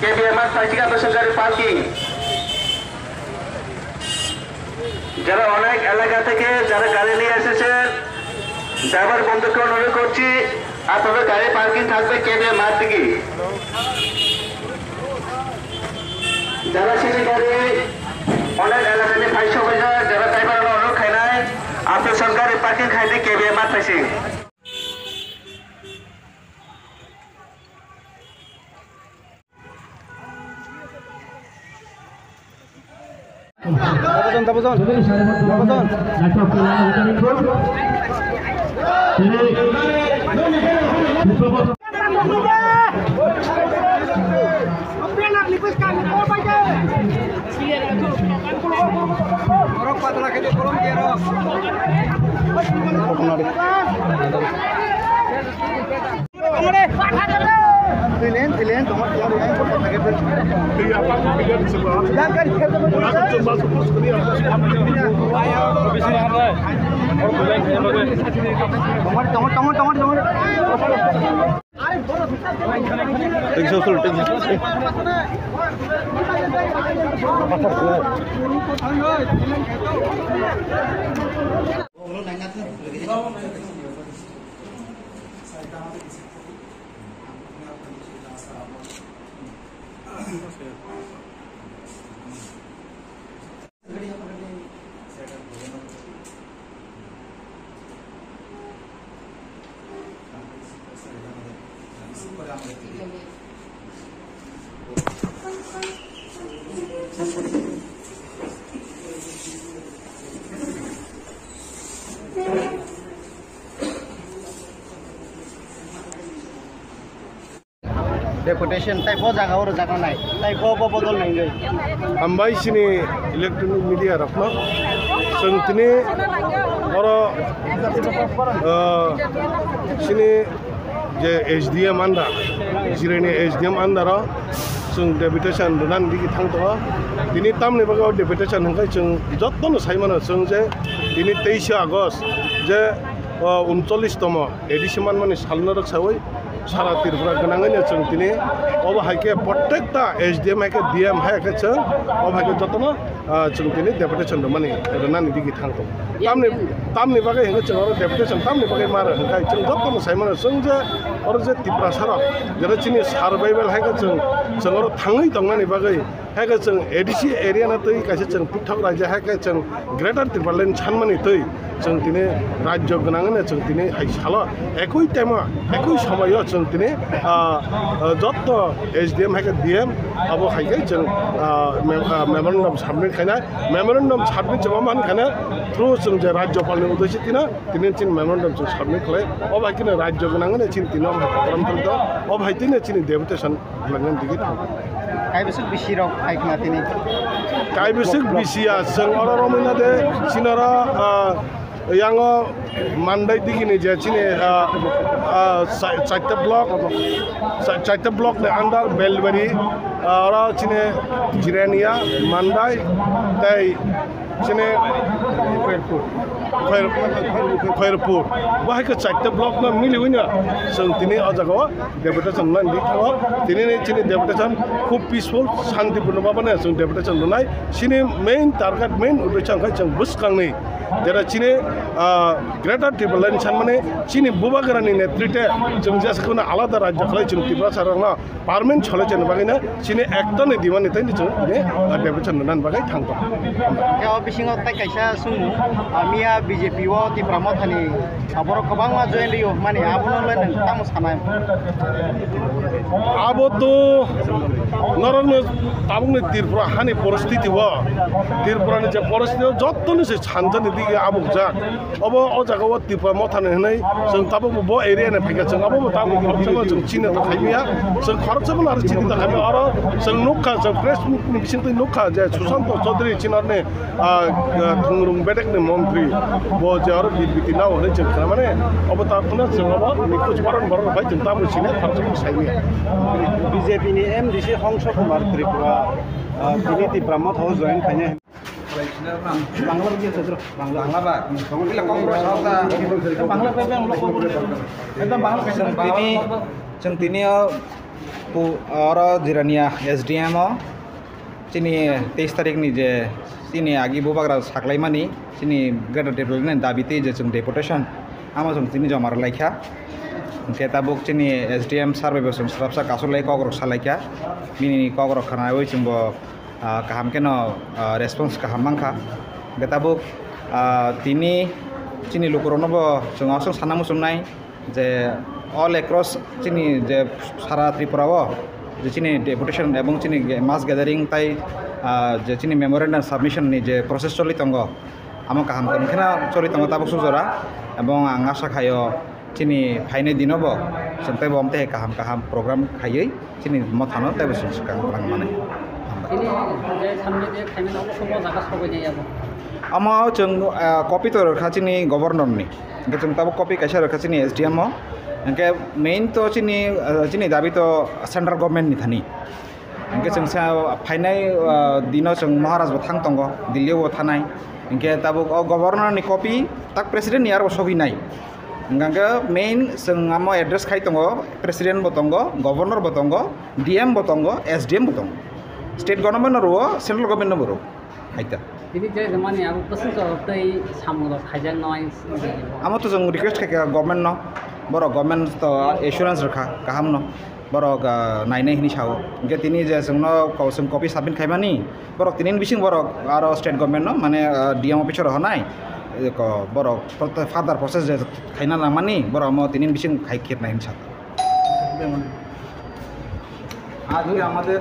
কেবিএমআর পাইচিকা বেসরকারি পার্কিং। যারা অনেক এলাকা থেকে যারা গাড়ি নিয়ে এসেছে ড্রাইভার বন্ধুকে অনুরোধ করছি আপনাদের গাড়ি পার্কিং থাকবে কেবিএমআর থেকে। যারা সেটি গাড়ি অনেক এলাকা নিয়ে ফাইসা হয়ে যায় যারা ড্রাইভার অনুরোধ খাই নাই আপনার সরকারি পার্কিং খাইতে কেবিএমআর পাইছি। Deputation tay bo jaga oro jaga nai tay bo bodol nai gai ambai sini electronic media rakno sengtini oro sini je SDM anda jirene SDM anda ro sung deputation donan digi thangto dini tamne baga deputation hangkai sung jottono saimano sung je dini 23 August je 39 তম addition মানে সালনা রক্ষাওই সারা ত্রিপুরা গনাঙ্গনে जों दिनै अब हाइके प्रत्येकटा SDM हाइके DM हाइके जों अब हाइके जतनो जों दिनै deputation माने रनानि दिगि थांतो तामनि बागै हेंगे जों आरो डेपुटेशन तामनि बागै मार हंखाय जों जतनो साइमान जों जे आरो जे त्रिपुरा सारा जेरै चिनि सार्भाइभेल हाइके जों आरो थाङै दंनानि बागै हाइके जों एडीसी एरिया ना तै कासे जों पुथाव राज्य हाइके जों ग्रेटर त्रिपुरा लेन छानमानि तै जों दिनै राज्य गनांगने जों दिनै हाइसाला एकई टाइम एकई समय जों दिनै जत एसडीएम हाइके डीएम अब हाइके जों मेमोरेंडम साबमिट खाना मेमोरेंडम साबमिट जों मान खाना थ्रु जों जे राज्यपालनि उद्देश्य दिना दिनै चिन मेमोरेंडम जों साबमिट खालाय अब हाइके राज्य गनांगने चिन दिना प्रग्राम थलतो अब हाइतिने चिन डेपुटेशन लांगन दिगि काइबसुक बिसिराव हाइकना दिनै काइबसुक बिसिया जों अर रमिना दे सिनारा yang mandai digini je chine chaita block le andar belbari ora chine jirania mandai tai chine khairpur wah ke chaita block na mili hoina जों दिनै अजागाव डेपुटेशन लान दिखाव दिनै चिनि डेपुटेशन खूब पीसफुल शांतिपूर्ण बाबाने जों डेपुटेशन लुनाय चिनि मेन टारगेट मेन उद्देश्य खाय जों बुसखांनि जेरा चिनि ग्रेटर त्रिपुरा लाइन सानमाने चिनि बुबागरानि नेतृत्वे जों जेसेखौनो आलादा राज्य खालाय जों त्रिपुरा सारांना पार्मानेंट छले जेन बागैना चिनि एकटनि दिमानि ताइनि जों दिनै डेपुटेशन लुनान बागै थांतो या बिसिङाव ताइ कायसा सुमु आमिया बीजेपी व त्रिपुरा मथानि आबर गोबांआ जयेन रियो माने आबनो लाइन तामो सानाय आबो तो नरनो ताबुंनि त्रिपुरा हानि परिस्थिति व त्रिपुरानि जे परिस्थिति जत्तनि से छानजनि दिगे आबुक जा अब अजागाव त्रिपुरा मथानि हनै जों ताबो ब एरियानि फैगा जों आबो ताबो खरचबो जों चिनो थाखायमिया जों खरचबो आरो चिनि थाखाय आरो जों नखा जों प्रेस मिटनि बिसिंतै नखा जे सुशांत चौधरी चिनारने थुंरुं बेडेकनि मन्त्री ब जे आरो बिबिति नाव हनै जों माने अब ताखुना जों अब निकुज बारन भाई जों ताबो चिनो खरचबो साइमिया बीजेपी नि एमडीसी हंस कुमार त्रिपुरा दिनै त्रिपुरा मथाव जयेन खायने बांला के सत्र बांला बा समगिला कांग्रेस होता बांला पे एकदम बांला कैसे दिनै जों दिनै जिरानिया SDM चिनी 23 तारिखनि जे चिनी आगि बुबाग्रा साख्लायमानि चिनी ग्रेटार डेभलपमेन्ट दाबिति जे जों डेपुटेसन आमा जों चिनी जमार लायखा ओंखे ताबुक चिनी SDM सार्भे जों स्राबसा कासुलाय कग्रक सालायखा मिनि कग्रक खानाय जोंबो kaham keno response kaham mangka getabuk tini chini lukorono bo जों असं साना मुसुमनाय जे all across chini जे सारा त्रिपुरा bo जे chini deputation ebong chini mass gathering tai je chini memorandum submission ni je process choli tongo amo kaham khena choli tongo tabuk sujora ebong ang asa khayo chini phaine dinobo sontai bomte kaham program khayei chini mothano tai bo sikang rang mane ini जे सामने जे खायमेन अबसम्म जागा सबायनाय आबो आमा जों कपि तो रखा चिनी governor नि के जों ताबो कपि कैसा रखा चिनी SDM के मेन तो चिनी दाबी तो सेंट्रल गवर्नमेंट नि थानी के जों सा फाइनाय दिनो जों महाराज बो थां तंगो दिल्ली बो थानाय के ताबो गवर्नर नि कपि ताक प्रेसिडेंट नि आरो सबिनाय के मेन जों आमा एड्रेस खाय तंगो प्रेसिडेंट बो तंगो गवर्नर बो तंगो DM बो तंगो SDM बो तंगो स्टेट गवर्नमेंट रो सेंट्रल गवर्नमेंट रो हाइता ini je zamani abu pesan jawab tei samudo khajang noi आम तो जों रिक्वेस्ट खाय गवर्नमेंट न बर गवर्नमेंट तो एश्योरेंस रखा गाहाम न बर नायनाय हिनि साव के तिनि जे जोंनो जों कपि साबमिट खायमानि बर तिनि बिसिं बर आरो स्टेट गवर्नमेंट न माने DM अफिसर हनाय बर फार्दार प्रसेस जे खायना लामानि बर म तिनि बिसिं खाय खेबनाय हिनि साव आज আমাদের